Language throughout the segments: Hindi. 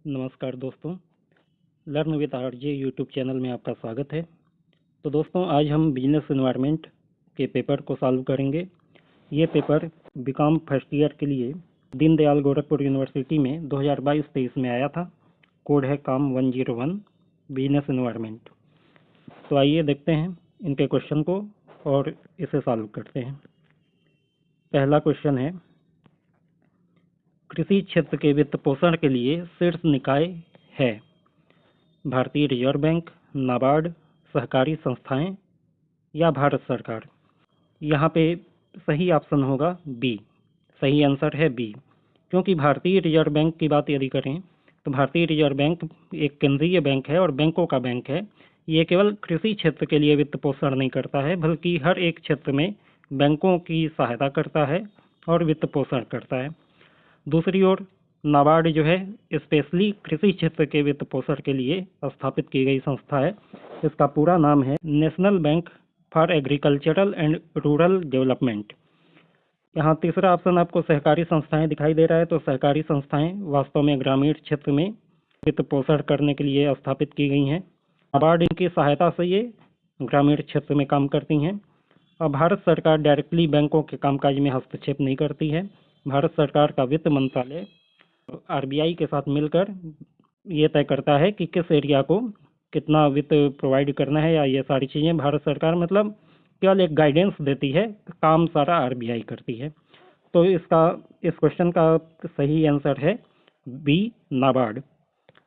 नमस्कार दोस्तों, learn with RJ YouTube channel में आपका स्वागत है। तो दोस्तों, आज हम बिजनेस एनवायरनमेंट के पेपर को सॉल्व करेंगे। ये पेपर बीकॉम फर्स्ट ईयर के लिए दीनदयाल गोरखपुर यूनिवर्सिटी में 2022-23 में आया था। कोड है काम 101 बिजनेस एनवायरनमेंट। तो आइए देखते हैं इनके क्वेश्चन को और इसे सॉल्व करते हैं। पहला क्वेश्चन है, कृषि क्षेत्र के वित्त पोषण के लिए शीर्ष निकाय है भारतीय रिजर्व बैंक, नाबार्ड, सहकारी संस्थाएं या भारत सरकार। यहाँ पे सही ऑप्शन होगा बी। सही आंसर है बी, क्योंकि भारतीय रिजर्व बैंक की बात यदि करें तो भारतीय रिजर्व बैंक एक केंद्रीय बैंक है और बैंकों का बैंक है। ये केवल कृषि क्षेत्र के लिए वित्त पोषण नहीं करता है, बल्कि हर एक क्षेत्र में बैंकों की सहायता करता है और वित्त पोषण करता है। दूसरी ओर नाबार्ड जो है स्पेशली कृषि क्षेत्र के वित्त पोषण के लिए स्थापित की गई संस्था है। इसका पूरा नाम है national bank for agricultural and rural development. यहाँ तीसरा ऑप्शन आपको सहकारी संस्थाएं दिखाई दे रहा है, तो सहकारी संस्थाएं वास्तव में ग्रामीण क्षेत्र में वित्त पोषण करने के लिए स्थापित की गई हैं। नाबार्ड इनकी सहायता से ये ग्रामीण क्षेत्र में काम करती हैं। और भारत सरकार डायरेक्टली बैंकों के कामकाज में हस्तक्षेप नहीं करती है। भारत सरकार का वित्त मंत्रालय आरबीआई के साथ मिलकर ये तय करता है कि किस एरिया को कितना वित्त प्रोवाइड करना है, या ये सारी चीज़ें भारत सरकार मतलब केवल एक गाइडेंस देती है, काम सारा आरबीआई करती है। तो इस क्वेश्चन का सही आंसर है बी, नाबार्ड।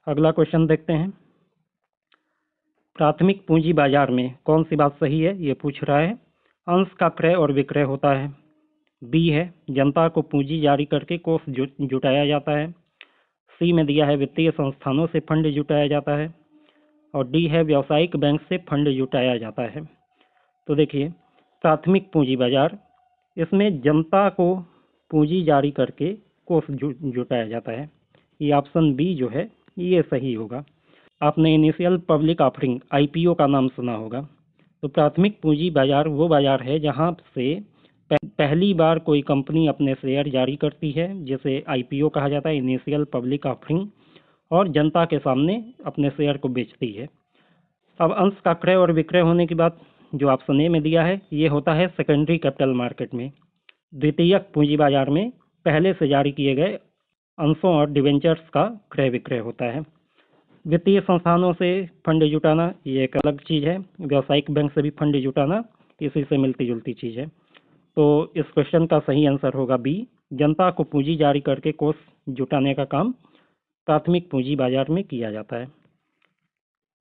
अगला क्वेश्चन देखते हैं, प्राथमिक पूंजी बाजार में कौन सी बात सही है, ये पूछ रहा है। अंश का क्रय और विक्रय होता है, बी है जनता को पूंजी जारी करके कोष जुटाया जाता है, सी में दिया है वित्तीय संस्थानों से फंड जुटाया जाता है, और डी है व्यावसायिक बैंक से फंड जुटाया जाता है। तो देखिए, प्राथमिक पूंजी बाजार, इसमें जनता को पूंजी जारी करके कोष जुटाया जाता है। ये ऑप्शन बी जो है ये सही होगा। आपने इनिशियल पब्लिक ऑफरिंग आईपीओ का नाम सुना होगा। तो प्राथमिक पूंजी बाजार वो बाजार है जहाँ से पहली बार कोई कंपनी अपने शेयर जारी करती है, जिसे आईपीओ कहा जाता है, इनिशियल पब्लिक ऑफरिंग, और जनता के सामने अपने शेयर को बेचती है। अब अंश का क्रय और विक्रय होने की बात जो ऑप्शन ए में दिया है, ये होता है सेकेंडरी कैपिटल मार्केट में। द्वितीयक पूंजी बाजार में पहले से जारी किए गए अंशों और डिवेंचर्स का क्रय विक्रय होता है। वित्तीय संस्थानों से फंड जुटाना ये एक अलग चीज़ है, व्यावसायिक बैंक से भी फंड जुटाना इसी से मिलती जुलती चीज़ है। तो इस क्वेश्चन का सही आंसर होगा बी, जनता को पूंजी जारी करके कोष जुटाने का काम प्राथमिक पूंजी बाजार में किया जाता है।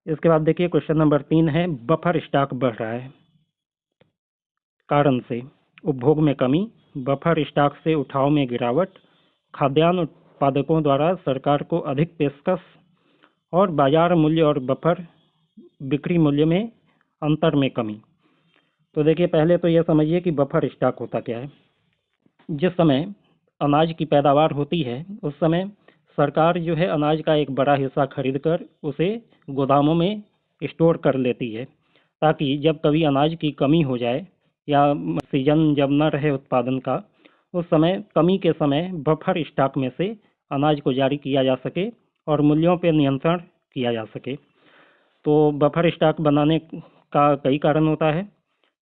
इसके बाद देखिए, क्वेश्चन नंबर 3 है, बफर स्टॉक बढ़ रहा है कारण से, उपभोग में कमी, बफर स्टॉक से उठाव में गिरावट, खाद्यान्न उत्पादकों द्वारा सरकार को अधिक पेशकश, और बाजार मूल्य और बफर बिक्री मूल्य में अंतर में कमी। तो देखिए, पहले तो यह समझिए कि बफर स्टॉक होता क्या है। जिस समय अनाज की पैदावार होती है उस समय सरकार जो है अनाज का एक बड़ा हिस्सा खरीद कर उसे गोदामों में स्टोर कर लेती है, ताकि जब कभी अनाज की कमी हो जाए या सीजन जब न रहे उत्पादन का, उस समय कमी के समय बफर स्टॉक में से अनाज को जारी किया जा सके और मूल्यों पर नियंत्रण किया जा सके। तो बफर स्टॉक बनाने का कई कारण होता है।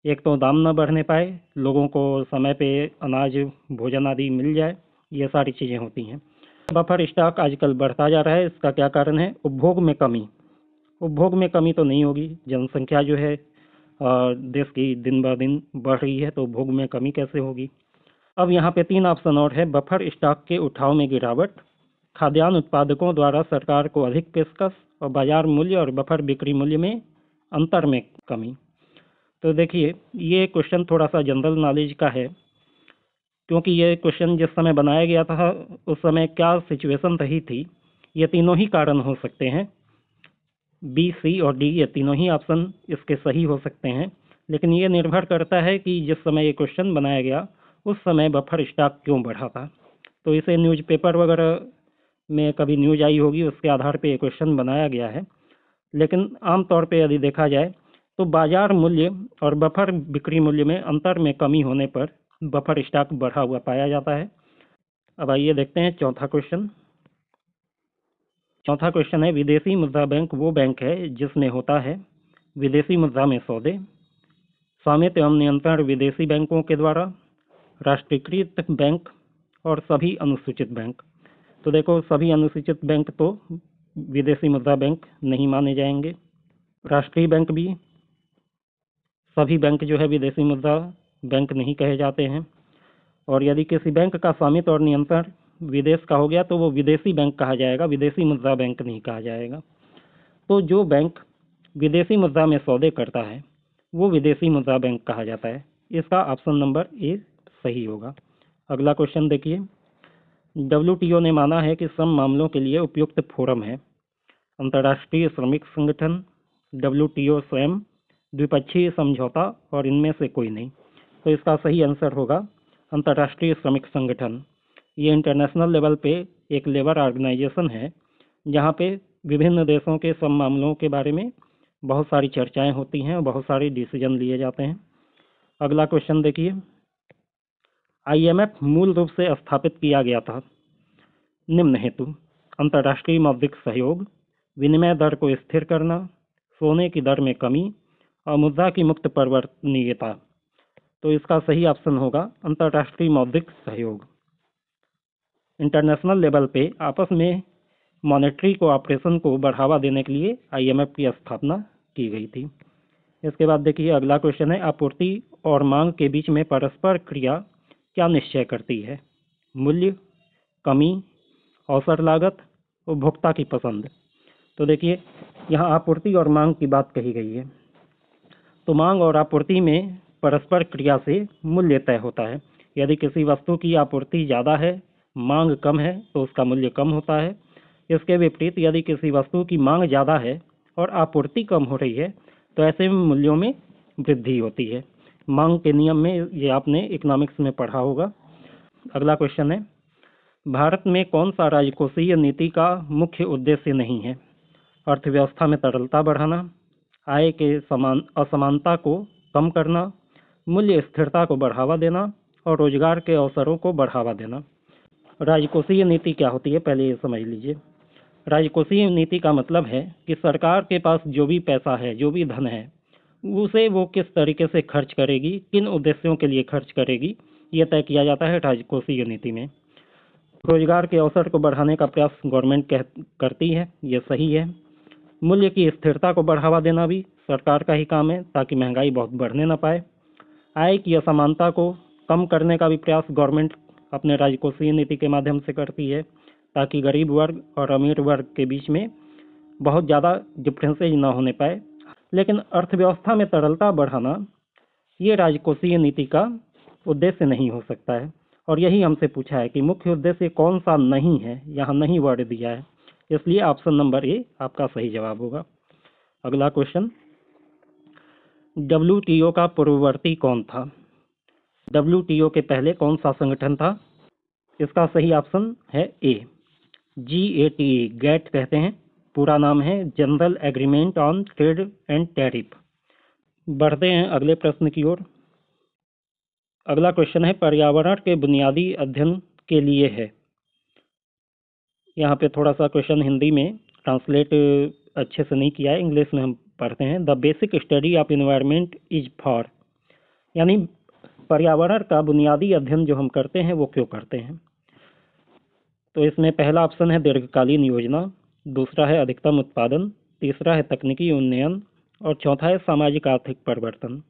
एक तो दाम न बढ़ने पाए, लोगों को समय पे अनाज भोजन आदि मिल जाए, ये सारी चीज़ें होती हैं। बफर स्टॉक आजकल बढ़ता जा रहा है, इसका क्या कारण है? उपभोग में कमी। उपभोग में कमी तो नहीं होगी, जनसंख्या जो है देश की दिन ब दिन बढ़ रही है, तो उपभोग में कमी कैसे होगी? अब यहाँ पे 3 ऑप्शन और है, बफर स्टॉक के उठाव में गिरावट, खाद्यान्न उत्पादकों द्वारा सरकार को अधिक पेशकश, और बाजार मूल्य और बफर बिक्री मूल्य में अंतर में कमी। तो देखिए, ये क्वेश्चन थोड़ा सा जनरल नॉलेज का है, क्योंकि ये क्वेश्चन जिस समय बनाया गया था उस समय क्या सिचुएशन रही थी। ये तीनों ही कारण हो सकते हैं, बी, सी और डी, ये तीनों ही ऑप्शन इसके सही हो सकते हैं, लेकिन ये निर्भर करता है कि जिस समय ये क्वेश्चन बनाया गया उस समय बफर स्टॉक क्यों बढ़ा था। तो इसे न्यूज़पेपर वगैरह में कभी न्यूज आई होगी, उसके आधार पर ये क्वेश्चन बनाया गया है। लेकिन आमतौर पर यदि देखा जाए तो बाजार मूल्य और बफर बिक्री मूल्य में अंतर में कमी होने पर बफर स्टॉक बढ़ा हुआ पाया जाता है। अब आइए देखते हैं चौथा क्वेश्चन। चौथा क्वेश्चन है, विदेशी मुद्रा बैंक वो बैंक है जिसमें होता है विदेशी मुद्रा में सौदे, स्वामित्व एवं नियंत्रण विदेशी बैंकों के द्वारा, राष्ट्रीयकृत बैंक और सभी अनुसूचित बैंक। तो देखो, सभी अनुसूचित बैंक तो विदेशी मुद्रा बैंक नहीं माने जाएंगे। राष्ट्रीय बैंक भी, सभी बैंक जो है विदेशी मुद्रा बैंक नहीं कहे जाते हैं। और यदि किसी बैंक का स्वामित्व और नियंत्रण विदेश का हो गया तो वो विदेशी बैंक कहा जाएगा, विदेशी मुद्रा बैंक नहीं कहा जाएगा। तो जो बैंक विदेशी मुद्रा में सौदे करता है वो विदेशी मुद्रा बैंक कहा जाता है। इसका ऑप्शन नंबर ए सही होगा। अगला क्वेश्चन देखिए, WTO ने माना है कि श्रम मामलों के लिए उपयुक्त फोरम है अंतर्राष्ट्रीय श्रमिक संगठन, WTO स्वयं, द्विपक्षीय समझौता और इनमें से कोई नहीं। तो इसका सही आंसर होगा अंतर्राष्ट्रीय श्रमिक संगठन। ये इंटरनेशनल लेवल पे एक लेबर ऑर्गेनाइजेशन है जहाँ पे विभिन्न देशों के श्रम मामलों के बारे में बहुत सारी चर्चाएं होती हैं और बहुत सारे डिसीजन लिए जाते हैं। अगला क्वेश्चन देखिए, IMF मूल रूप से स्थापित किया गया था निम्न हेतु: अंतर्राष्ट्रीय मौद्रिक सहयोग, विनिमय दर को स्थिर करना, सोने की दर में कमी और मुद्रा की मुक्त परिवर्तनीयता। तो इसका सही ऑप्शन होगा अंतर्राष्ट्रीय मौद्रिक सहयोग। इंटरनेशनल लेवल पे आपस में मॉनेटरी कोऑपरेशन को बढ़ावा देने के लिए IMF की स्थापना की गई थी। इसके बाद देखिए, अगला क्वेश्चन है, आपूर्ति और मांग के बीच में परस्पर क्रिया क्या निश्चय करती है? मूल्य, कमी, अवसर लागत, उपभोक्ता की पसंद। तो देखिए, यहाँ आपूर्ति और मांग की बात कही गई है। तो मांग और आपूर्ति में परस्पर क्रिया से मूल्य तय होता है। यदि किसी वस्तु की आपूर्ति ज़्यादा है, मांग कम है, तो उसका मूल्य कम होता है। इसके विपरीत यदि किसी वस्तु की मांग ज़्यादा है और आपूर्ति कम हो रही है तो ऐसे में मूल्यों में वृद्धि होती है। मांग के नियम में ये आपने इकोनॉमिक्स में पढ़ा होगा। अगला क्वेश्चन है, भारत में कौन सा राजकोषीय नीति का मुख्य उद्देश्य नहीं है? अर्थव्यवस्था में तरलता बढ़ाना, आय के असमानता को कम करना, मूल्य स्थिरता को बढ़ावा देना और रोजगार के अवसरों को बढ़ावा देना। राजकोषीय नीति क्या होती है, पहले ये समझ लीजिए। राजकोषीय नीति का मतलब है कि सरकार के पास जो भी पैसा है, जो भी धन है, उसे वो किस तरीके से खर्च करेगी, किन उद्देश्यों के लिए खर्च करेगी, ये तय किया जाता है राजकोषीय नीति में। रोजगार के अवसर को बढ़ाने का प्रयास गवर्नमेंट करती है, ये सही है। मूल्य की स्थिरता को बढ़ावा देना भी सरकार का ही काम है ताकि महंगाई बहुत बढ़ने न पाए। आय की असमानता को कम करने का भी प्रयास गवर्नमेंट अपने राजकोषीय नीति के माध्यम से करती है ताकि गरीब वर्ग और अमीर वर्ग के बीच में बहुत ज़्यादा डिफरेंसेज ना होने पाए। लेकिन अर्थव्यवस्था में तरलता बढ़ाना ये राजकोषीय नीति का उद्देश्य नहीं हो सकता है। और यही हमसे पूछा है कि मुख्य उद्देश्य कौन सा नहीं है, यहाँ नहीं वर्ड दिया है, इसलिए ऑप्शन नंबर ए आपका सही जवाब होगा। अगला क्वेश्चन, WTO का पूर्ववर्ती कौन था? WTO के पहले कौन सा संगठन था? इसका सही ऑप्शन है ए, GATT, गैट कहते हैं, पूरा नाम है general agreement on trade and tariff. बढ़ते हैं अगले प्रश्न की ओर। अगला क्वेश्चन है, पर्यावरण के बुनियादी अध्ययन के लिए है। यहाँ पे थोड़ा सा क्वेश्चन हिंदी में ट्रांसलेट अच्छे से नहीं किया है, इंग्लिश में हम पढ़ते हैं। The basic study of environment is for, यानी पर्यावरण का बुनियादी अध्ययन जो हम करते हैं वो क्यों करते हैं? तो इसमें पहला ऑप्शन है दीर्घकालीन योजना, दूसरा है अधिकतम उत्पादन, तीसरा है तकनीकी उन्नयन और चौथा है सामाजिक आर्थिक परिवर्तन।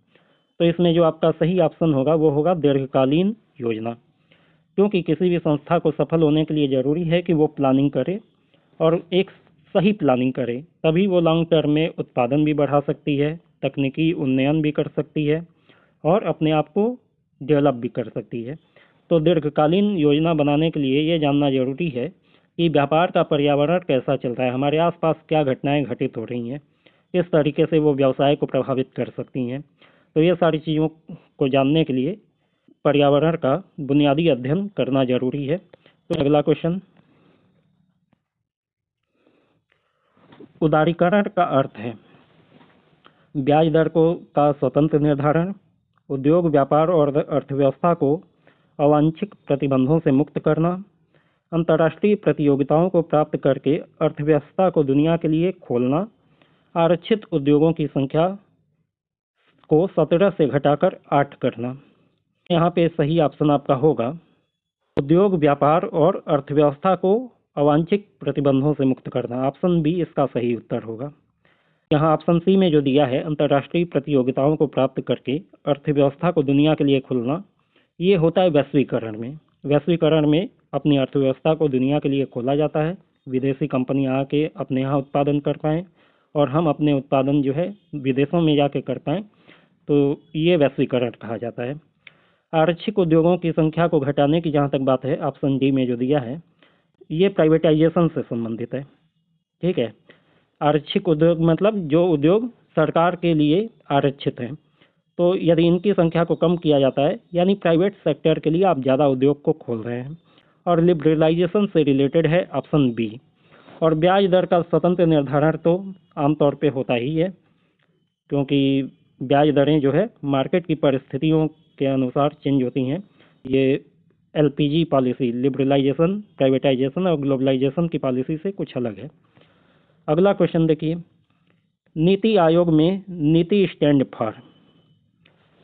तो इसमें जो आपका सही ऑप्शन होगा वो होगा दीर्घकालीन योजना, क्योंकि किसी भी संस्था को सफल होने के लिए ज़रूरी है कि वो प्लानिंग करे और एक सही प्लानिंग करे, तभी वो लॉन्ग टर्म में उत्पादन भी बढ़ा सकती है, तकनीकी उन्नयन भी कर सकती है और अपने आप को डेवलप भी कर सकती है। तो दीर्घकालीन योजना बनाने के लिए ये जानना जरूरी है कि व्यापार का पर्यावरण कैसा चल रहा है, हमारे आसपास क्या घटनाएं घटित हो रही हैं, किस तरीके से वो व्यवसाय को प्रभावित कर सकती हैं। तो ये सारी चीज़ों को जानने के लिए पर्यावरण का बुनियादी अध्ययन करना जरूरी है। तो अगला क्वेश्चन, उदारीकरण का अर्थ है ब्याज दर का स्वतंत्र निर्धारण, उद्योग व्यापार और अर्थव्यवस्था को अवांछित प्रतिबंधों से मुक्त करना, अंतर्राष्ट्रीय प्रतियोगिताओं को प्राप्त करके अर्थव्यवस्था को दुनिया के लिए खोलना, आरक्षित उद्योगों की संख्या को 17 से घटाकर 8 करना। यहाँ पे सही ऑप्शन आपका होगा उद्योग, व्यापार और अर्थव्यवस्था को अवांछित प्रतिबंधों से मुक्त करना। ऑप्शन बी इसका सही उत्तर होगा। यहाँ ऑप्शन सी में जो दिया है अंतर्राष्ट्रीय प्रतियोगिताओं को प्राप्त करके अर्थव्यवस्था को दुनिया के लिए खोलना, ये होता है वैश्वीकरण में। वैश्वीकरण में अपनी अर्थव्यवस्था को दुनिया के लिए खोला जाता है, विदेशी कंपनियां आके अपने यहाँ उत्पादन कर पाएँ और हम अपने उत्पादन जो है विदेशों में जाके कर पाएँ, तो ये वैश्वीकरण कहा जाता है। आरक्षित उद्योगों की संख्या को घटाने की जहाँ तक बात है, ऑप्शन डी में जो दिया है ये प्राइवेटाइजेशन से संबंधित है। ठीक है, आरक्षित उद्योग मतलब जो उद्योग सरकार के लिए आरक्षित हैं, तो यदि इनकी संख्या को कम किया जाता है, यानी प्राइवेट सेक्टर के लिए आप ज़्यादा उद्योग को खोल रहे हैं। और लिबरलाइजेशन से रिलेटेड है ऑप्शन बी। और ब्याज दर का स्वतंत्र निर्धारण तो आमतौर पे होता ही है, क्योंकि ब्याज दरें जो है मार्केट की परिस्थितियों के अनुसार चेंज होती हैं। ये एलपीजी पॉलिसी, लिबरलाइजेशन, प्राइवेटाइजेशन और ग्लोबलाइजेशन की पॉलिसी से कुछ अलग है। अगला क्वेश्चन देखिए, नीति आयोग में नीति स्टैंड फॉर,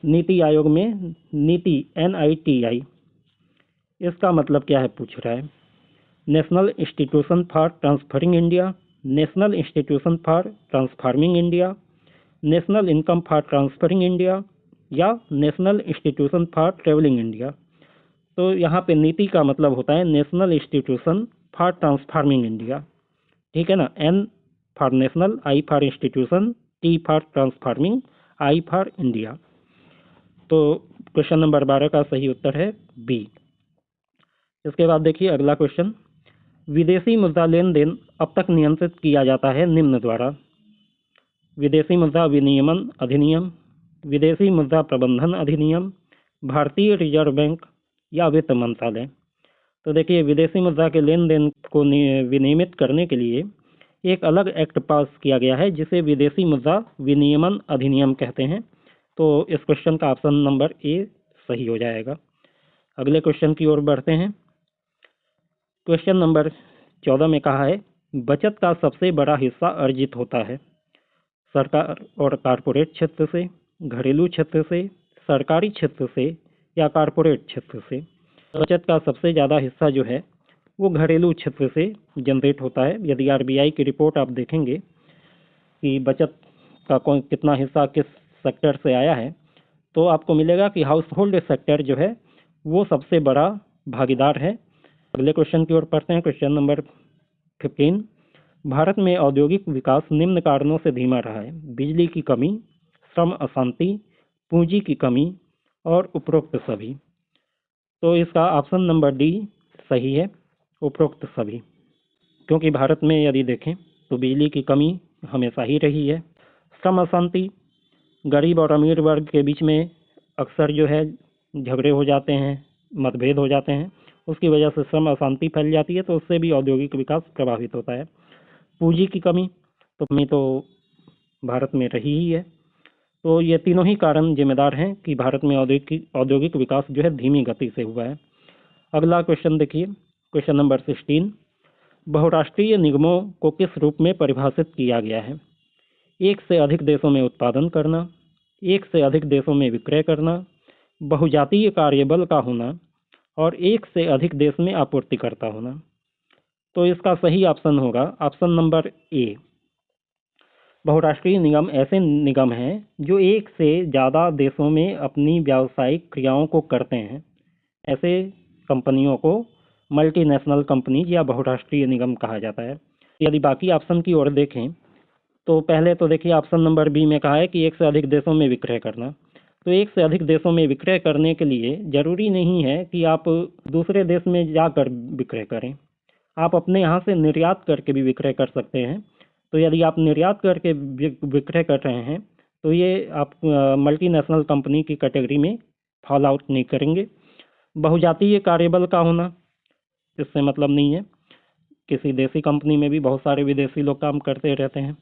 नीति आयोग में नीति NITI, इसका मतलब क्या है पूछ रहा है। National institution for transferring India, national institution for transforming India, national income for transferring India या national institution for travelling India. तो यहाँ पे नीति का मतलब होता है national institution for transforming India. ठीक है ना, N for national, I for institution, T for transforming, I for India. तो क्वेश्चन नंबर 12 का सही उत्तर है बी। इसके बाद देखिए अगला क्वेश्चन, विदेशी मुद्रा लेन देन अब तक नियंत्रित किया जाता है निम्न द्वारा। विदेशी मुद्रा विनियमन अधिनियम, विदेशी मुद्रा प्रबंधन अधिनियम, भारतीय रिजर्व बैंक या वित्त मंत्रालय। तो देखिए विदेशी मुद्रा के लेन देन को विनियमित करने के लिए एक अलग एक्ट पास किया गया है जिसे विदेशी मुद्रा विनियमन अधिनियम कहते हैं। तो इस क्वेश्चन का ऑप्शन नंबर ए सही हो जाएगा। अगले क्वेश्चन की ओर बढ़ते हैं। क्वेश्चन नंबर 14 में कहा है बचत का सबसे बड़ा हिस्सा अर्जित होता है सरकार और कारपोरेट क्षेत्र से, घरेलू क्षेत्र से, सरकारी क्षेत्र से या कारपोरेट क्षेत्र से। बचत का सबसे ज़्यादा हिस्सा जो है वो घरेलू क्षेत्र से जनरेट होता है। यदि RBI की रिपोर्ट आप देखेंगे कि बचत का कितना हिस्सा किस सेक्टर से आया है, तो आपको मिलेगा कि हाउस होल्ड सेक्टर जो है वो सबसे बड़ा भागीदार है। अगले क्वेश्चन की ओर पढ़ते हैं। क्वेश्चन नंबर 15, भारत में औद्योगिक विकास निम्न कारणों से धीमा रहा है, बिजली की कमी, श्रम अशांति, पूंजी की कमी और उपरोक्त सभी। तो इसका ऑप्शन नंबर डी सही है, उपरोक्त सभी। क्योंकि भारत में यदि देखें तो बिजली की कमी हमेशा ही रही है। श्रम अशांति, गरीब और अमीर वर्ग के बीच में अक्सर जो है झगड़े हो जाते हैं, मतभेद हो जाते हैं, उसकी वजह से श्रम अशांति फैल जाती है, तो उससे भी औद्योगिक विकास प्रभावित होता है। पूंजी की कमी तो भारत में रही ही है। तो ये तीनों ही कारण जिम्मेदार हैं कि भारत में औद्योगिक विकास जो है धीमी गति से हुआ है। अगला क्वेश्चन देखिए, क्वेश्चन नंबर 16, बहुराष्ट्रीय निगमों को किस रूप में परिभाषित किया गया है। एक से अधिक देशों में उत्पादन करना, एक से अधिक देशों में विक्रय करना, बहुजातीय कार्यबल का होना और एक से अधिक देश में आपूर्तिकर्ता होना। तो इसका सही ऑप्शन होगा ऑप्शन नंबर ए। बहुराष्ट्रीय निगम ऐसे निगम हैं जो एक से ज़्यादा देशों में अपनी व्यावसायिक क्रियाओं को करते हैं। ऐसे कंपनियों को मल्टीनेशनल कंपनीज या बहुराष्ट्रीय निगम कहा जाता है। यदि बाकी ऑप्शन की ओर देखें तो पहले तो देखिए ऑप्शन नंबर बी में कहा है कि एक से अधिक देशों में विक्रय करना। तो एक से अधिक देशों में विक्रय करने के लिए ज़रूरी नहीं है कि आप दूसरे देश में जाकर विक्रय करें, आप अपने यहाँ से निर्यात करके भी विक्रय कर सकते हैं। तो यदि आप निर्यात करके विक्रय कर रहे हैं तो ये आप मल्टीनेशनल कंपनी की कैटेगरी में फॉल आउट नहीं करेंगे। बहुजातीय कार्यबल का होना, इससे मतलब नहीं है, किसी देसी कंपनी में भी बहुत सारे विदेशी लोग काम करते रहते हैं।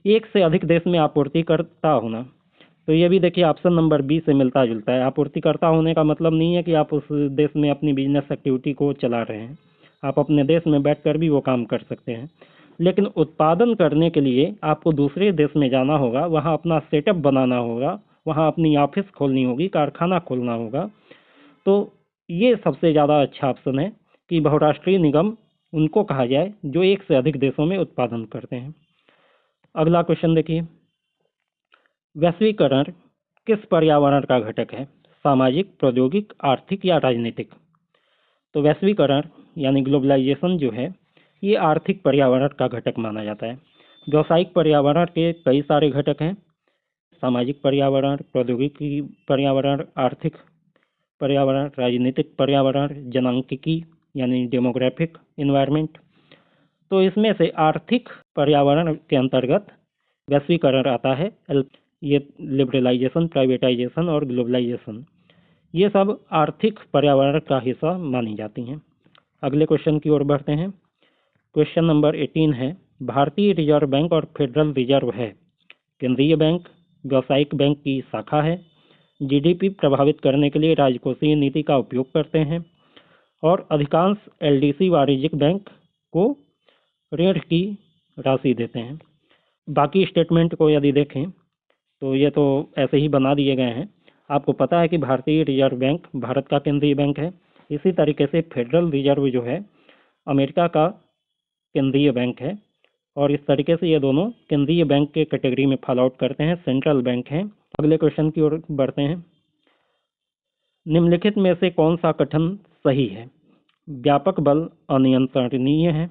एक से अधिक देश में आपूर्तिकर्ता होना, तो ये भी देखिए ऑप्शन नंबर बी से मिलता जुलता है। आपूर्तिकर्ता होने का मतलब नहीं है कि आप उस देश में अपनी बिजनेस एक्टिविटी को चला रहे हैं, आप अपने देश में बैठकर भी वो काम कर सकते हैं। लेकिन उत्पादन करने के लिए आपको दूसरे देश में जाना होगा, वहाँ अपना सेटअप बनाना होगा, वहाँ अपनी ऑफिस खोलनी होगी, कारखाना खोलना होगा। तो ये सबसे ज़्यादा अच्छा ऑप्शन है कि बहुराष्ट्रीय निगम उनको कहा जाए जो एक से अधिक देशों में उत्पादन करते हैं। अगला क्वेश्चन देखिए, वैश्वीकरण किस पर्यावरण का घटक है? सामाजिक, प्रौद्योगिक, आर्थिक या राजनीतिक? तो वैश्वीकरण यानी ग्लोबलाइजेशन जो है ये आर्थिक पर्यावरण का घटक माना जाता है। व्यावसायिक पर्यावरण के कई सारे घटक हैं, सामाजिक पर्यावरण, प्रौद्योगिकी पर्यावरण, आर्थिक पर्यावरण, राजनीतिक पर्यावरण, जनांकिकी यानी डेमोग्राफिक इन्वायरमेंट। तो इसमें से आर्थिक पर्यावरण के अंतर्गत वैश्वीकरण आता है। ये लिबरलाइजेशन, प्राइवेटाइजेशन और ग्लोबलाइजेशन ये सब आर्थिक पर्यावरण का हिस्सा मानी जाती हैं। अगले क्वेश्चन की ओर बढ़ते हैं। क्वेश्चन नंबर 18 है, भारतीय रिजर्व बैंक और फेडरल रिजर्व है केंद्रीय बैंक, व्यावसायिक बैंक की शाखा है, जीडीपी प्रभावित करने के लिए राजकोषीय नीति का उपयोग करते हैं और अधिकांश एलडीसी वाणिज्यिक बैंक को ऋण की राशि देते हैं। बाकी स्टेटमेंट को यदि देखें तो ये तो ऐसे ही बना दिए गए हैं। आपको पता है कि भारतीय रिजर्व बैंक भारत का केंद्रीय बैंक है। इसी तरीके से फेडरल रिजर्व जो है अमेरिका का केंद्रीय बैंक है और इस तरीके से ये दोनों केंद्रीय बैंक के कैटेगरी में फॉलो आउट करते हैं, सेंट्रल बैंक हैं। अगले क्वेश्चन की ओर बढ़ते हैं। निम्नलिखित में से कौन सा कथन सही है? व्यापक बल अनियंत्रणीय है,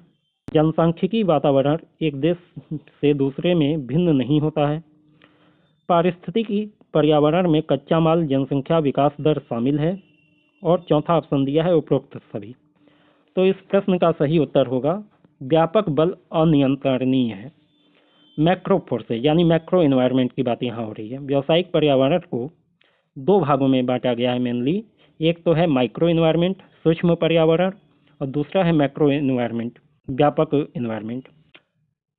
जनसांख्यिकी वातावरण एक देश से दूसरे में भिन्न नहीं होता है, पारिस्थितिकी पर्यावरण में कच्चा माल जनसंख्या विकास दर शामिल है और चौथा ऑप्शन दिया है उपरोक्त सभी। तो इस प्रश्न का सही उत्तर होगा व्यापक बल अनियंत्रणीय है। मैक्रो फोर्सेज यानी मैक्रो एनवायरनमेंट की बात यहाँ हो रही है। व्यावसायिक पर्यावरण को दो भागों में बांटा गया है मेनली। एक तो है माइक्रो एनवायरनमेंट, सूक्ष्म पर्यावरण, और दूसरा है मैक्रो एनवायरनमेंट, व्यापक एनवायरनमेंट।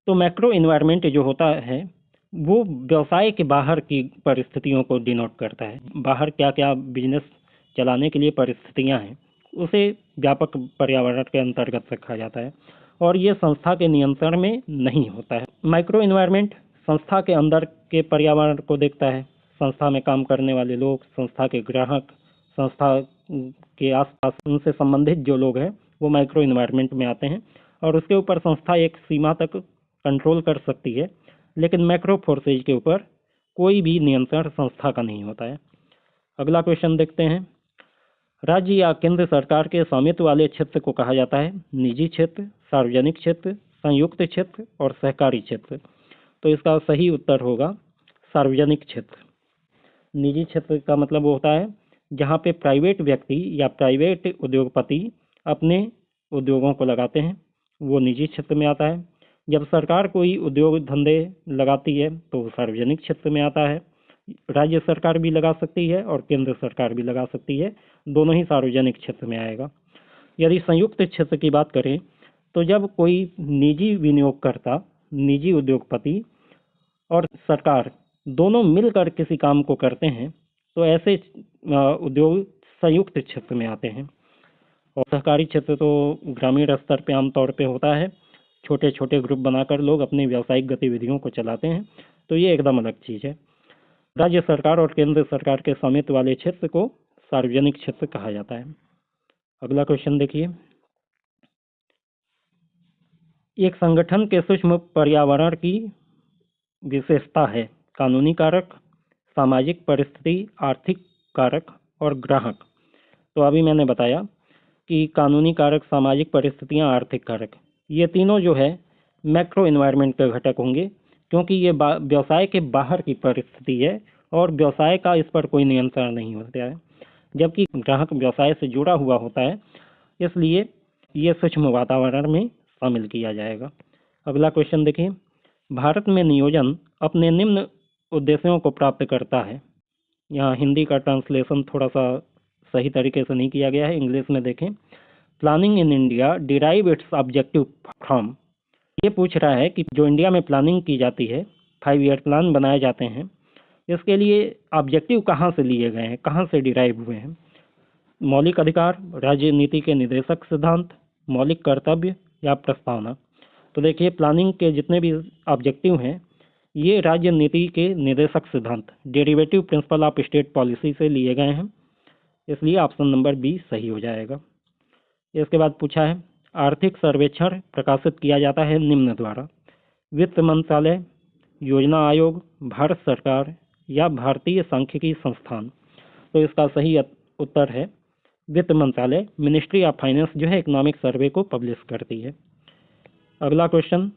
तो मैक्रो एनवायरनमेंट जो होता है वो व्यवसाय के बाहर की परिस्थितियों को डिनोट करता है। बाहर क्या क्या बिजनेस चलाने के लिए परिस्थितियां हैं उसे व्यापक पर्यावरण के अंतर्गत रखा जाता है और ये संस्था के नियंत्रण में नहीं होता है। माइक्रो एनवायरनमेंट संस्था के अंदर के पर्यावरण को देखता है। संस्था में काम करने वाले लोग, संस्था के ग्राहक, संस्था के आसपास उनसे संबंधित जो लोग हैं वो माइक्रो एनवायरनमेंट में आते हैं और उसके ऊपर संस्था एक सीमा तक कंट्रोल कर सकती है, लेकिन मैक्रो फोर्सेज के ऊपर कोई भी नियंत्रण संस्था का नहीं होता है। अगला क्वेश्चन देखते हैं। राज्य या केंद्र सरकार के स्वामित्व वाले क्षेत्र को कहा जाता है निजी क्षेत्र, सार्वजनिक क्षेत्र, संयुक्त क्षेत्र और सहकारी क्षेत्र। तो इसका सही उत्तर होगा सार्वजनिक क्षेत्र। निजी क्षेत्र का मतलब वो होता है जहाँ पे प्राइवेट व्यक्ति या प्राइवेट उद्योगपति अपने उद्योगों को लगाते हैं, वो निजी क्षेत्र में आता है। जब सरकार कोई उद्योग धंधे लगाती है तो वो सार्वजनिक क्षेत्र में आता है। राज्य सरकार भी लगा सकती है और केंद्र सरकार भी लगा सकती है, दोनों ही सार्वजनिक क्षेत्र में आएगा। यदि संयुक्त क्षेत्र की बात करें तो जब कोई निजी विनियोगकर्ता, निजी उद्योगपति और सरकार दोनों मिलकर किसी काम को करते हैं तो ऐसे उद्योग संयुक्त क्षेत्र में आते हैं। और सहकारी क्षेत्र तो ग्रामीण स्तर पे आमतौर पे होता है, छोटे छोटे ग्रुप बनाकर लोग अपनी व्यावसायिक गतिविधियों को चलाते हैं, तो ये एकदम अलग चीज़ है। राज्य सरकार और केंद्र सरकार के स्वामित्व वाले क्षेत्र को सार्वजनिक क्षेत्र कहा जाता है। अगला क्वेश्चन देखिए। एक संगठन के सूक्ष्म पर्यावरण की विशेषता है कानूनी कारक, सामाजिक परिस्थिति, आर्थिक कारक और ग्राहक। तो अभी मैंने बताया कि कानूनी कारक, सामाजिक परिस्थितियां, आर्थिक कारक, ये तीनों जो है मैक्रो एनवायरनमेंट के घटक होंगे, क्योंकि ये व्यवसाय के बाहर की परिस्थिति है और व्यवसाय का इस पर कोई नियंत्रण नहीं होता है, जबकि ग्राहक व्यवसाय से जुड़ा हुआ होता है, इसलिए ये सूक्ष्म वातावरण में शामिल किया जाएगा। अगला क्वेश्चन देखिए। भारत में नियोजन अपने निम्न उद्देश्यों को प्राप्त करता है। यहाँ हिंदी का ट्रांसलेशन थोड़ा सा सही तरीके से नहीं किया गया है, इंग्लिश में देखें। Planning in India derive it's objective from. ये पूछ रहा है कि जो इंडिया में प्लानिंग की जाती है, 5 ईयर प्लान बनाए जाते हैं, इसके लिए ऑब्जेक्टिव कहाँ से लिए गए हैं, कहाँ से डिराइव हुए हैं? मौलिक अधिकार, राज्य नीति के निर्देशक सिद्धांत, मौलिक कर्तव्य या प्रस्तावना। तो देखिए, प्लानिंग के जितने भी ऑब्जेक्टिव हैं ये राज्य नीति के निर्देशक सिद्धांत derivative principle of state policy से लिए गए हैं, इसलिए ऑप्शन नंबर बी सही हो जाएगा। इसके बाद पूछा है, आर्थिक सर्वेक्षण प्रकाशित किया जाता है निम्न द्वारा: वित्त मंत्रालय, योजना आयोग, भारत सरकार या भारतीय सांख्यिकी संस्थान। तो इसका सही उत्तर है वित्त मंत्रालय। मिनिस्ट्री ऑफ फाइनेंस जो है इकोनॉमिक सर्वे को पब्लिश करती है। अगला क्वेश्चन,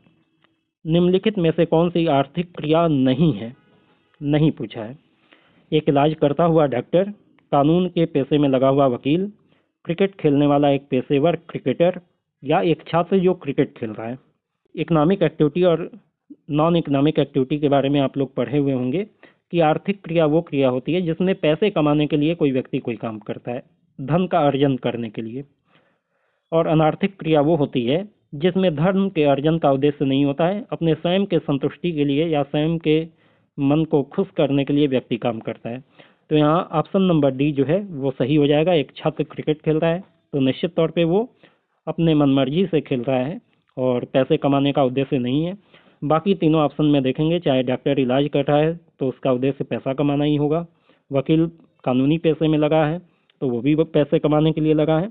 निम्नलिखित में से कौन सी आर्थिक क्रिया नहीं है? नहीं पूछा है। एक इलाज करता हुआ डॉक्टर, कानून के पेशे में लगा हुआ वकील, क्रिकेट खेलने वाला एक पेशेवर क्रिकेटर या एक छात्र जो क्रिकेट खेल रहा है। इकोनॉमिक एक्टिविटी और नॉन इकोनॉमिक एक्टिविटी के बारे में आप लोग पढ़े हुए होंगे कि आर्थिक क्रिया वो क्रिया होती है जिसमें पैसे कमाने के लिए कोई व्यक्ति कोई काम करता है, धन का अर्जन करने के लिए। और अनार्थिक क्रिया वो होती है जिसमें धर्म के अर्जन का उद्देश्य नहीं होता है, अपने स्वयं के संतुष्टि के लिए या स्वयं के मन को खुश करने के लिए व्यक्ति काम करता है। तो यहाँ ऑप्शन नंबर डी जो है वो सही हो जाएगा। एक छात्र क्रिकेट खेल रहा है तो निश्चित तौर पे वो अपने मनमर्जी से खेल रहा है और पैसे कमाने का उद्देश्य नहीं है। बाकी तीनों ऑप्शन में देखेंगे, चाहे डॉक्टर इलाज कर रहा है तो उसका उद्देश्य पैसा कमाना ही होगा, वकील कानूनी पेशे में लगा है तो वो भी पैसे कमाने के लिए लगा है,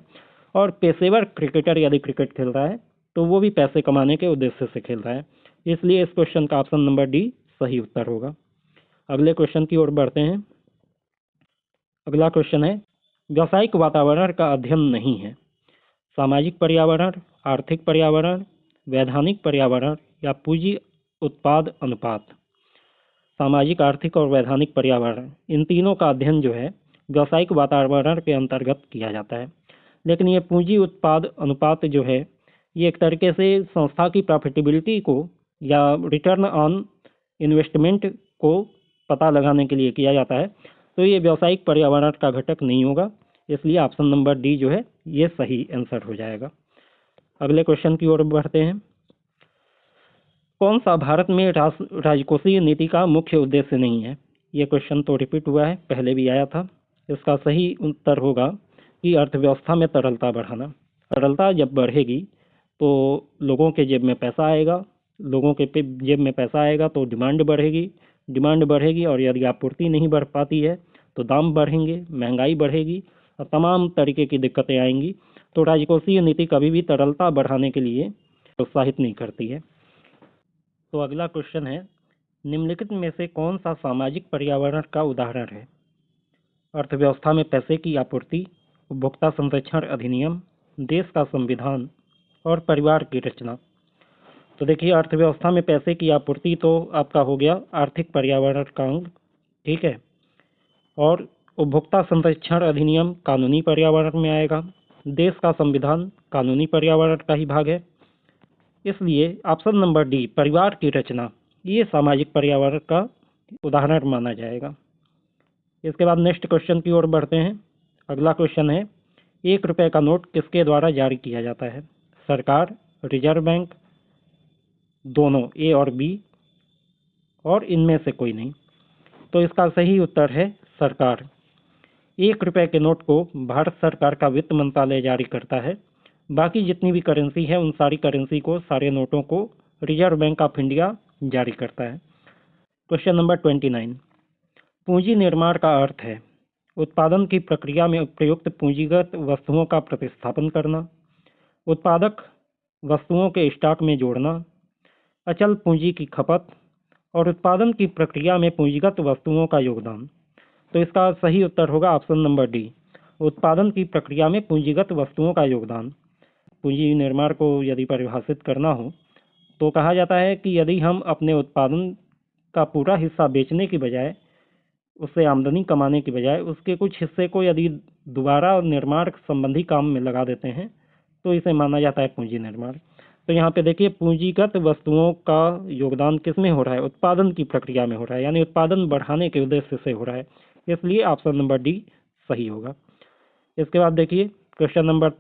और पेशेवर क्रिकेटर यदि क्रिकेट खेल रहा है तो वो भी पैसे कमाने के उद्देश्य से खेल रहा है। इसलिए इस क्वेश्चन का ऑप्शन नंबर डी सही उत्तर होगा। अगले क्वेश्चन की ओर बढ़ते हैं। अगला क्वेश्चन है, व्यावसायिक वातावरण का अध्ययन नहीं है। सामाजिक पर्यावरण, आर्थिक पर्यावरण, वैधानिक पर्यावरण या पूंजी उत्पाद अनुपात। सामाजिक, आर्थिक और वैधानिक पर्यावरण, इन तीनों का अध्ययन जो है व्यावसायिक वातावरण के अंतर्गत किया जाता है। लेकिन ये पूंजी उत्पाद अनुपात जो है ये एक तरीके से संस्था की प्रॉफिटेबिलिटी को या रिटर्न ऑन इन्वेस्टमेंट को पता लगाने के लिए किया जाता है, तो ये व्यावसायिक पर्यावरण का घटक नहीं होगा। इसलिए ऑप्शन नंबर डी जो है ये सही आंसर हो जाएगा। अगले क्वेश्चन की ओर बढ़ते हैं। कौन सा भारत में राजकोषीय नीति का मुख्य उद्देश्य नहीं है? ये क्वेश्चन तो रिपीट हुआ है, पहले भी आया था। इसका सही उत्तर होगा कि अर्थव्यवस्था में तरलता बढ़ाना। तरलता जब बढ़ेगी तो लोगों के जेब में पैसा आएगा, लोगों के जेब में पैसा आएगा तो डिमांड बढ़ेगी, डिमांड बढ़ेगी और यदि आपूर्ति नहीं बढ़ पाती है तो दाम बढ़ेंगे, महंगाई बढ़ेगी और तमाम तरीके की दिक्कतें आएंगी। तो राजकोषीय नीति कभी भी तरलता बढ़ाने के लिए प्रोत्साहित नहीं करती है। तो अगला क्वेश्चन है, निम्नलिखित में से कौन सा सामाजिक पर्यावरण का उदाहरण है? अर्थव्यवस्था में पैसे की आपूर्ति, उपभोक्ता संरक्षण अधिनियम, देश का संविधान और परिवार की रचना। तो देखिए, अर्थव्यवस्था में पैसे की आपूर्ति तो आपका हो गया आर्थिक पर्यावरण का अंग, ठीक है, और उपभोक्ता संरक्षण अधिनियम कानूनी पर्यावरण में आएगा, देश का संविधान कानूनी पर्यावरण का ही भाग है। इसलिए ऑप्शन नंबर डी परिवार की रचना ये सामाजिक पर्यावरण का उदाहरण माना जाएगा। इसके बाद नेक्स्ट क्वेश्चन की ओर बढ़ते हैं। अगला क्वेश्चन है, 1 रुपये का नोट किसके द्वारा जारी किया जाता है? सरकार, रिजर्व बैंक, दोनों ए और बी, और इनमें से कोई नहीं। तो इसका सही उत्तर है सरकार। 1 रुपये के नोट को भारत सरकार का वित्त मंत्रालय जारी करता है। बाकी जितनी भी करेंसी है उन सारी करेंसी को, सारे नोटों को रिजर्व बैंक ऑफ इंडिया जारी करता है। क्वेश्चन नंबर 29, पूंजी निर्माण का अर्थ है उत्पादन की प्रक्रिया में प्रयुक्त पूंजीगत वस्तुओं का प्रतिस्थापन करना, उत्पादक वस्तुओं के स्टॉक में जोड़ना, अचल पूंजी की खपत और उत्पादन की प्रक्रिया में पूंजीगत वस्तुओं का योगदान। तो इसका सही उत्तर होगा ऑप्शन नंबर डी, उत्पादन की प्रक्रिया में पूंजीगत वस्तुओं का योगदान। पूंजी निर्माण को यदि परिभाषित करना हो तो कहा जाता है कि यदि हम अपने उत्पादन का पूरा हिस्सा बेचने की बजाय, उससे आमदनी कमाने की बजाय उसके कुछ हिस्से को यदि दोबारा निर्माण संबंधी काम में लगा देते हैं तो इसे माना जाता है पूंजी निर्माण। तो यहाँ पे देखिए, पूंजीगत वस्तुओं का योगदान किस में हो रहा है? उत्पादन की प्रक्रिया में हो रहा है, यानी उत्पादन बढ़ाने के उद्देश्य से हो रहा है। इसलिए ऑप्शन नंबर डी सही होगा। इसके बाद देखिए, क्वेश्चन नंबर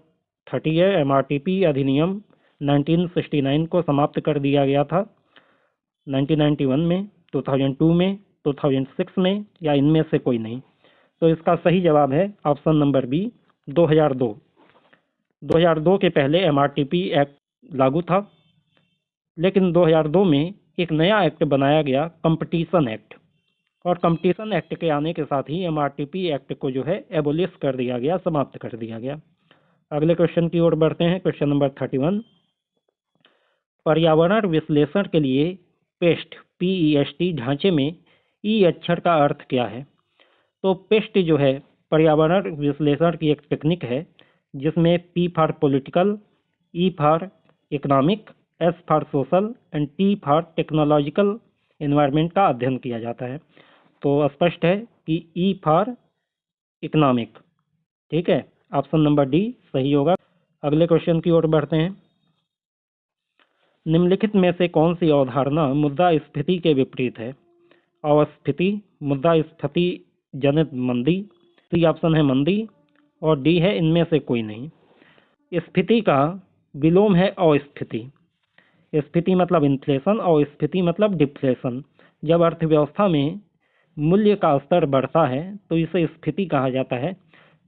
30 है, एमआरटीपी अधिनियम 1969 को समाप्त कर दिया गया था 1991 में, 2002 में, 2006 में या इनमें से कोई नहीं। तो इसका सही जवाब है ऑप्शन नंबर बी 2002। 2002 के पहले MRTP एक्ट लागू था, लेकिन 2002 में एक नया एक्ट बनाया गया, कंपटीशन एक्ट, और कंपटीशन एक्ट के आने के साथ ही MRTP एक्ट को जो है एबोलिश कर दिया गया, समाप्त कर दिया गया। अगले क्वेश्चन की ओर बढ़ते हैं। क्वेश्चन नंबर 31, पर्यावरण विश्लेषण के लिए पेस्ट PEST ढांचे में ई अक्षर का अर्थ क्या है? तो पेस्ट जो है पर्यावरण विश्लेषण की एक टेक्निक है जिसमें P for political, E for economic, S for social and T for technological environment का अध्ययन किया जाता है। तो स्पष्ट है कि E फॉर इकोनॉमिक, ठीक है, ऑप्शन नंबर डी सही होगा। अगले क्वेश्चन की ओर बढ़ते हैं। निम्नलिखित में से कौन सी अवधारणा मुद्रास्फीति के विपरीत है? अस्फीति, मुद्रास्फीति जनित मंदी, सी ऑप्शन है मंदी, और डी है इनमें से कोई नहीं। स्फीति का विलोम है अस्फीति। स्फीति मतलब इन्फ्लेशन और स्फीति मतलब डिफ्लेशन। जब अर्थव्यवस्था में मूल्य का स्तर बढ़ता है तो इसे स्फीति कहा जाता है,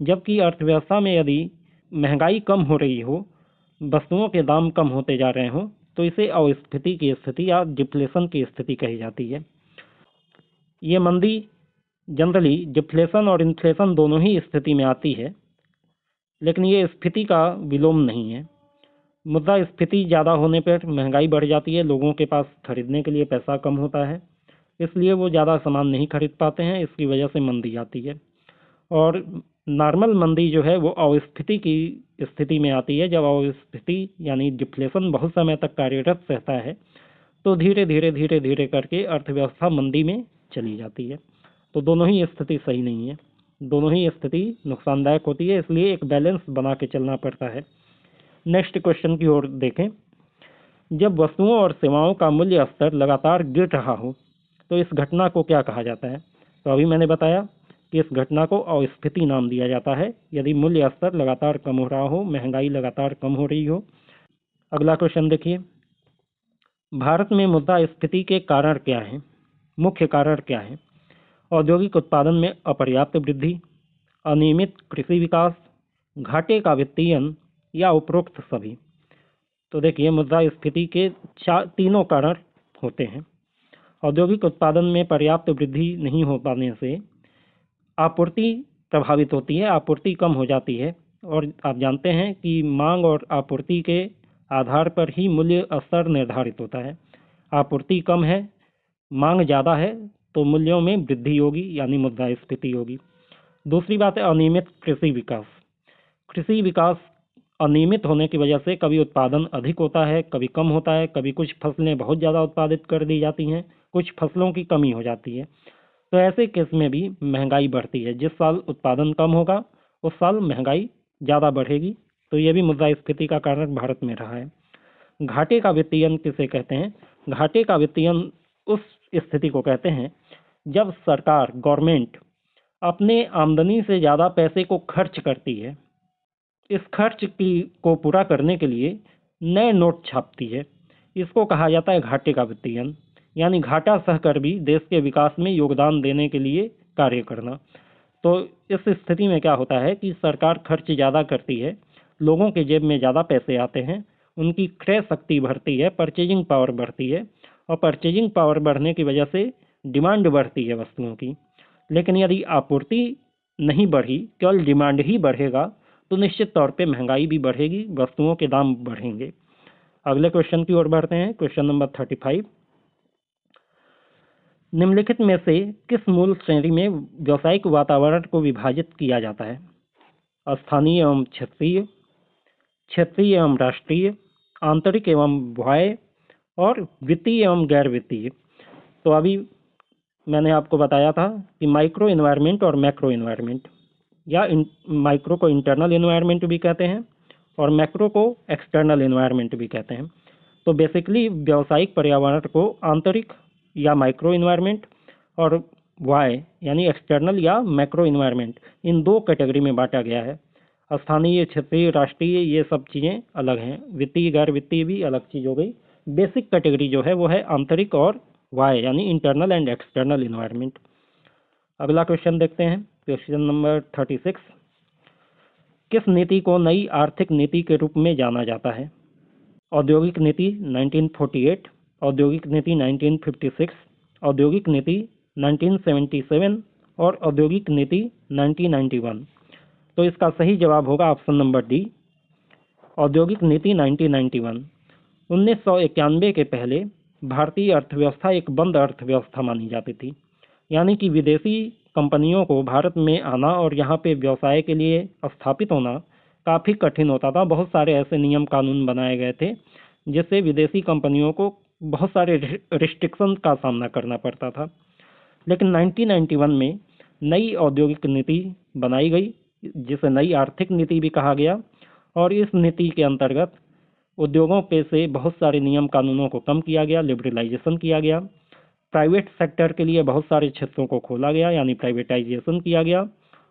जबकि अर्थव्यवस्था में यदि महंगाई कम हो रही हो, वस्तुओं के दाम कम होते जा रहे हों, तो इसे अस्फीति की स्थिति या डिफ्लेशन की स्थिति कही जाती है। ये मंदी जनरली डिफ्लेशन और इन्फ्लेशन दोनों ही स्थिति में आती है, लेकिन ये स्फीति का विलोम नहीं है। मुद्रास्फीति ज़्यादा होने पर महंगाई बढ़ जाती है, लोगों के पास खरीदने के लिए पैसा कम होता है, इसलिए वो ज़्यादा सामान नहीं खरीद पाते हैं, इसकी वजह से मंदी आती है। और नॉर्मल मंदी जो है वो अस्फीति की स्थिति में आती है। जब अस्फीति यानी डिफ्लेशन बहुत समय तक कार्यरत रहता है तो धीरे धीरे करके अर्थव्यवस्था मंदी में चली जाती है। तो दोनों ही स्थिति सही नहीं है, दोनों ही स्थिति नुकसानदायक होती है, इसलिए एक बैलेंस बना के चलना पड़ता है। नेक्स्ट क्वेश्चन की ओर देखें। जब वस्तुओं और सेवाओं का मूल्य स्तर लगातार गिर रहा हो तो इस घटना को क्या कहा जाता है? तो अभी मैंने बताया कि इस घटना को अस्फीति नाम दिया जाता है, यदि मूल्य स्तर लगातार कम हो रहा हो, महंगाई लगातार कम हो रही हो। अगला क्वेश्चन देखिए, भारत में मुद्रास्फीति के कारण क्या हैं? मुख्य कारण क्या हैं? औद्योगिक उत्पादन में अपर्याप्त वृद्धि, अनियमित कृषि विकास, घाटे का वित्तीयन, या उपरोक्त सभी। तो देखिए, मुद्रास्फीति के तीनों कारण होते हैं। औद्योगिक उत्पादन में पर्याप्त वृद्धि नहीं हो पाने से आपूर्ति प्रभावित होती है, आपूर्ति कम हो जाती है, और आप जानते हैं कि मांग और आपूर्ति के आधार पर ही मूल्य स्तर निर्धारित होता है। आपूर्ति कम है, मांग ज़्यादा है, तो मूल्यों में वृद्धि होगी, यानी मुद्रास्फीति होगी। दूसरी बात है अनियमित कृषि विकास। कृषि विकास अनियमित होने की वजह से कभी उत्पादन अधिक होता है, कभी कम होता है, कभी कुछ फसलें बहुत ज़्यादा उत्पादित कर दी जाती हैं, कुछ फसलों की कमी हो जाती है। तो ऐसे केस में भी महंगाई बढ़ती है। जिस साल उत्पादन कम होगा उस साल महंगाई ज़्यादा बढ़ेगी। तो ये भी मुद्रास्फीति का कारण भारत में रहा है। घाटे का वित्तीयन किसे कहते हैं? घाटे का वित्तीयन उस स्थिति को कहते हैं जब सरकार, गवर्नमेंट, अपने आमदनी से ज़्यादा पैसे को खर्च करती है। इस खर्च को पूरा करने के लिए नए नोट छापती है। इसको कहा जाता है घाटे का वित्तीयन, यानी घाटा सहकर भी देश के विकास में योगदान देने के लिए कार्य करना। तो इस स्थिति में क्या होता है कि सरकार खर्च ज़्यादा करती है, लोगों के जेब में ज़्यादा पैसे आते हैं, उनकी क्रय शक्ति बढ़ती है, परचेजिंग पावर बढ़ती है, और परचेजिंग पावर बढ़ने की वजह से डिमांड बढ़ती है वस्तुओं की। लेकिन यदि आपूर्ति नहीं बढ़ी, केवल डिमांड ही बढ़ेगा, तो निश्चित तौर पे महंगाई भी बढ़ेगी, वस्तुओं के दाम बढ़ेंगे। अगले क्वेश्चन की ओर बढ़ते हैं। क्वेश्चन नंबर 35, निम्नलिखित में से किस मूल श्रेणी में व्यावसायिक वातावरण को विभाजित किया जाता है? स्थानीय एवं क्षेत्रीय, क्षेत्रीय एवं राष्ट्रीय, आंतरिक एवं बाह्य, और वित्तीय एवं गैर वित्तीय। तो अभी मैंने आपको बताया था कि माइक्रो इन्वायरमेंट और मैक्रो इन्वायरमेंट, या माइक्रो को इंटरनल इन्वायरमेंट भी कहते हैं और मैक्रो को एक्सटर्नल इन्वायरमेंट भी कहते हैं। तो बेसिकली व्यावसायिक पर्यावरण को आंतरिक या माइक्रो इन्वायरमेंट और वाई यानी एक्सटर्नल या मैक्रो इन्वायरमेंट, इन दो कैटेगरी में बांटा गया है। स्थानीय, क्षेत्रीय, राष्ट्रीय, ये सब चीज़ें अलग हैं। वित्तीय, गैर वित्तीय भी अलग चीज़ हो गई। बेसिक कैटेगरी जो है वो है आंतरिक और वाई यानी इंटरनल एंड एक्सटर्नल इन्वायरमेंट। अगला क्वेश्चन देखते हैं, क्वेश्चन नंबर 36, किस नीति को नई आर्थिक नीति के रूप में जाना जाता है? औद्योगिक नीति 1948, औद्योगिक नीति 1956, औद्योगिक नीति 1977 और औद्योगिक नीति 1991। तो इसका सही जवाब होगा ऑप्शन नंबर डी, औद्योगिक नीति 1991। 1991 के पहले भारतीय अर्थव्यवस्था एक बंद अर्थव्यवस्था मानी जाती थी, यानी कि विदेशी कंपनियों को भारत में आना और यहाँ पे व्यवसाय के लिए स्थापित होना काफ़ी कठिन होता था। बहुत सारे ऐसे नियम कानून बनाए गए थे जिससे विदेशी कंपनियों को बहुत सारे रिस्ट्रिक्शन का सामना करना पड़ता था। लेकिन 1991 में नई औद्योगिक नीति बनाई गई जिसे नई आर्थिक नीति भी कहा गया, और इस नीति के अंतर्गत उद्योगों पे से बहुत सारे नियम कानूनों को कम किया गया, लिबरलाइजेशन किया गया, प्राइवेट सेक्टर के लिए बहुत सारे क्षेत्रों को खोला गया यानी प्राइवेटाइजेशन किया गया,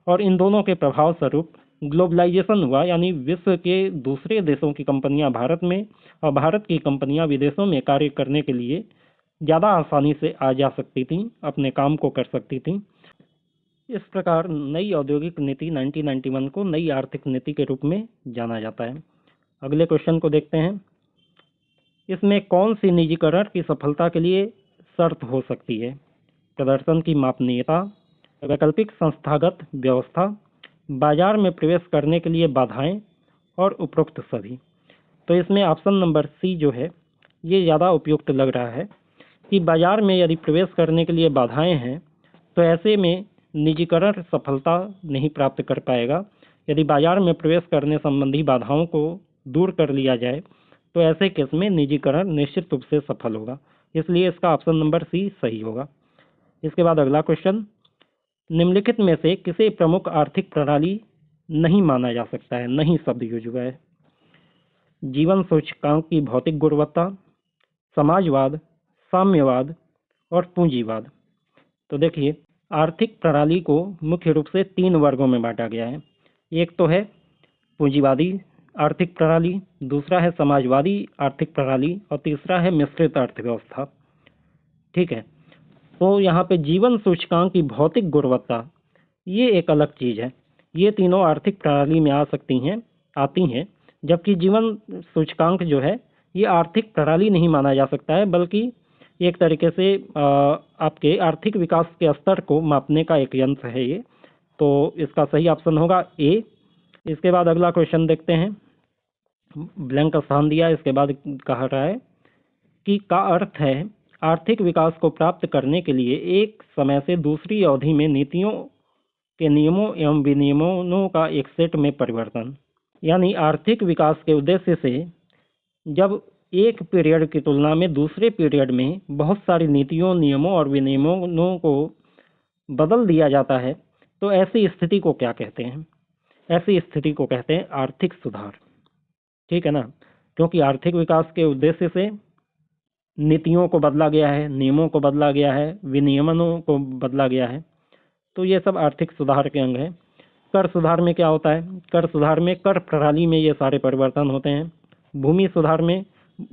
और इन दोनों के प्रभाव स्वरूप ग्लोबलाइजेशन हुआ यानी विश्व के दूसरे देशों की कंपनियां भारत में और भारत की कंपनियां विदेशों में कार्य करने के लिए ज़्यादा आसानी से आ जा सकती थीं, अपने काम को कर सकती थीं। इस प्रकार नई औद्योगिक नीति 1991 को नई आर्थिक नीति के रूप में जाना जाता है। अगले क्वेश्चन को देखते हैं। इसमें कौन सी निजीकरण की सफलता के लिए शर्त हो सकती है? प्रदर्शन की मापनीयता, वैकल्पिक संस्थागत व्यवस्था, बाजार में प्रवेश करने के लिए बाधाएं और उपरोक्त सभी। तो इसमें ऑप्शन नंबर सी जो है ये ज़्यादा उपयुक्त लग रहा है कि बाजार में यदि प्रवेश करने के लिए बाधाएं हैं तो ऐसे में निजीकरण सफलता नहीं प्राप्त कर पाएगा। यदि बाजार में प्रवेश करने संबंधी बाधाओं को दूर कर लिया जाए तो ऐसे केस में निजीकरण निश्चित रूप से सफल होगा, इसलिए इसका ऑप्शन नंबर सी सही होगा। इसके बाद अगला क्वेश्चन, निम्नलिखित में से किसे प्रमुख आर्थिक प्रणाली नहीं माना जा सकता है? नहीं शब्द यूज हुआ है। जीवन सूचकांक की भौतिक गुणवत्ता, समाजवाद, साम्यवाद और पूंजीवाद। तो देखिए आर्थिक प्रणाली को मुख्य रूप से 3 वर्गों में बांटा गया है। एक तो है पूंजीवादी आर्थिक प्रणाली, दूसरा है समाजवादी आर्थिक प्रणाली और तीसरा है मिश्रित अर्थव्यवस्था। ठीक है, तो यहाँ पे जीवन सूचकांक की भौतिक गुणवत्ता ये एक अलग चीज़ है। ये तीनों आर्थिक प्रणाली में आती हैं, जबकि जीवन सूचकांक जो है ये आर्थिक प्रणाली नहीं माना जा सकता है, बल्कि एक तरीके से आपके आर्थिक विकास के स्तर को मापने का एक यंत्र है ये। तो इसका सही ऑप्शन होगा ए। इसके बाद अगला क्वेश्चन देखते हैं। ब्लैंक स्थान दिया, इसके बाद कहा रहा है कि का अर्थ है आर्थिक विकास को प्राप्त करने के लिए एक समय से दूसरी अवधि में नीतियों के नियमों एवं विनियमों का एक सेट में परिवर्तन। यानी आर्थिक विकास के उद्देश्य से जब एक पीरियड की तुलना में दूसरे पीरियड में बहुत सारी नीतियों, नियमों और विनियमों को बदल दिया जाता है तो ऐसी स्थिति को क्या कहते हैं? ऐसी स्थिति को कहते हैं आर्थिक सुधार। ठीक है ना, क्योंकि आर्थिक विकास के उद्देश्य से नीतियों को बदला गया है, नियमों को बदला गया है, विनियमनों को बदला गया है, तो ये सब आर्थिक सुधार के अंग हैं। कर सुधार में क्या होता है? कर सुधार में कर प्रणाली में ये सारे परिवर्तन होते हैं। भूमि सुधार में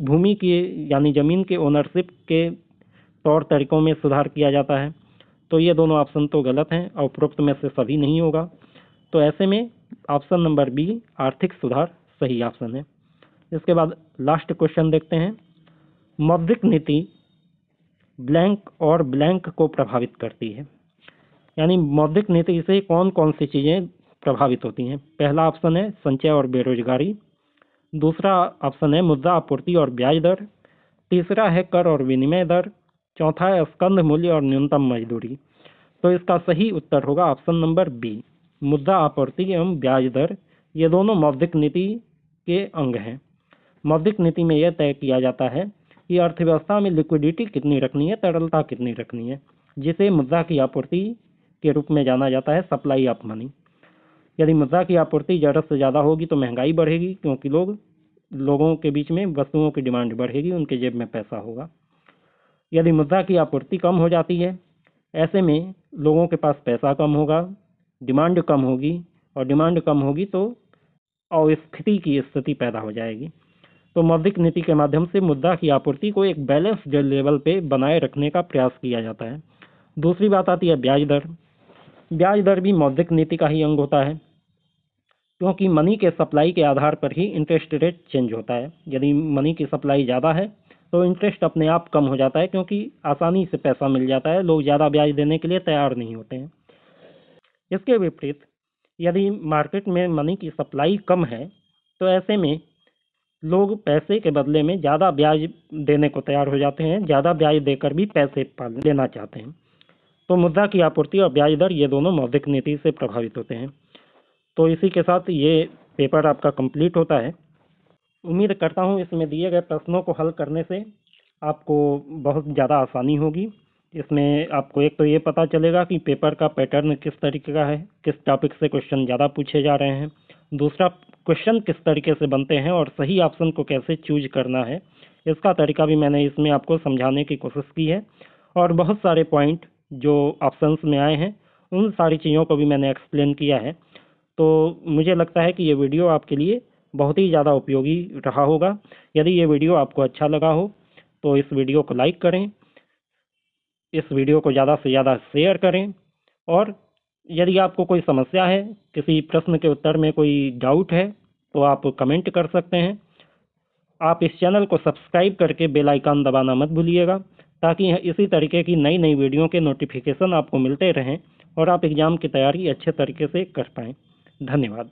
भूमि की यानी जमीन के ओनरशिप के तौर तरीकों में सुधार किया जाता है। तो ये दोनों ऑप्शन तो गलत हैं और उपरोक्त में से सभी नहीं होगा। तो ऐसे में ऑप्शन नंबर बी आर्थिक सुधार सही ऑप्शन है। इसके बाद लास्ट क्वेश्चन देखते हैं। मौद्रिक नीति ब्लैंक और ब्लैंक को प्रभावित करती है, यानी मौद्रिक नीति से कौन कौन सी चीज़ें प्रभावित होती हैं? पहला ऑप्शन है संचय और बेरोजगारी, दूसरा ऑप्शन है मुद्रा आपूर्ति और ब्याज दर, तीसरा है कर और विनिमय दर, चौथा है स्कंध मूल्य और न्यूनतम मजदूरी। तो इसका सही उत्तर होगा ऑप्शन नंबर बी, मुद्रा आपूर्ति एवं ब्याज दर। ये दोनों मौद्रिक नीति के अंग हैं। मौद्रिक नीति में यह तय किया जाता है कि अर्थव्यवस्था में लिक्विडिटी कितनी रखनी है, तरलता कितनी रखनी है, जिसे मुद्रा की आपूर्ति के रूप में जाना जाता है, सप्लाई ऑफ मनी। यदि मुद्रा की आपूर्ति ज़रूरत से ज़्यादा होगी तो महंगाई बढ़ेगी, क्योंकि लोगों के बीच में वस्तुओं की डिमांड बढ़ेगी, उनके जेब में पैसा होगा। यदि मुद्रा की आपूर्ति कम हो जाती है, ऐसे में लोगों के पास पैसा कम होगा, डिमांड कम होगी, और डिमांड कम होगी तो अस्फीति की स्थिति पैदा हो जाएगी। तो मौद्रिक नीति के माध्यम से मुद्रा की आपूर्ति को एक बैलेंस्ड लेवल पे बनाए रखने का प्रयास किया जाता है। दूसरी बात आती है ब्याज दर। ब्याज दर भी मौद्रिक नीति का ही अंग होता है। क्योंकि मनी के सप्लाई के आधार पर ही इंटरेस्ट रेट चेंज होता है। यदि मनी की सप्लाई ज़्यादा है तो इंटरेस्ट अपने आप कम हो जाता है, क्योंकि आसानी से पैसा मिल जाता है, लोग ज़्यादा ब्याज देने के लिए तैयार नहीं होते हैं। इसके विपरीत यदि मार्केट में मनी की सप्लाई कम है तो ऐसे में लोग पैसे के बदले में ज़्यादा ब्याज देने को तैयार हो जाते हैं, ज़्यादा ब्याज देकर भी पैसे लेना चाहते हैं। तो मुद्रा की आपूर्ति और ब्याज दर ये दोनों मौद्रिक नीति से प्रभावित होते हैं। तो इसी के साथ ये पेपर आपका कंप्लीट होता है। उम्मीद करता हूँ इसमें दिए गए प्रश्नों को हल करने से आपको बहुत ज़्यादा आसानी होगी। इसमें आपको एक तो ये पता चलेगा कि पेपर का पैटर्न किस तरीके का है, किस टॉपिक से क्वेश्चन ज़्यादा पूछे जा रहे हैं, दूसरा क्वेश्चन किस तरीके से बनते हैं और सही ऑप्शन को कैसे चूज करना है, इसका तरीका भी मैंने इसमें आपको समझाने की कोशिश की है। और बहुत सारे पॉइंट जो ऑप्शंस में आए हैं उन सारी चीज़ों को भी मैंने एक्सप्लेन किया है। तो मुझे लगता है कि ये वीडियो आपके लिए बहुत ही ज़्यादा उपयोगी रहा होगा। यदि ये वीडियो आपको अच्छा लगा हो तो इस वीडियो को लाइक करें, इस वीडियो को ज़्यादा से ज़्यादा शेयर करें, और यदि आपको कोई समस्या है, किसी प्रश्न के उत्तर में कोई डाउट है तो आप कमेंट कर सकते हैं। आप इस चैनल को सब्सक्राइब करके बेल आइकन दबाना मत भूलिएगा, ताकि इसी तरीके की नई नई वीडियो के नोटिफिकेशन आपको मिलते रहें और आप एग्ज़ाम की तैयारी अच्छे तरीके से कर पाएँ। धन्यवाद।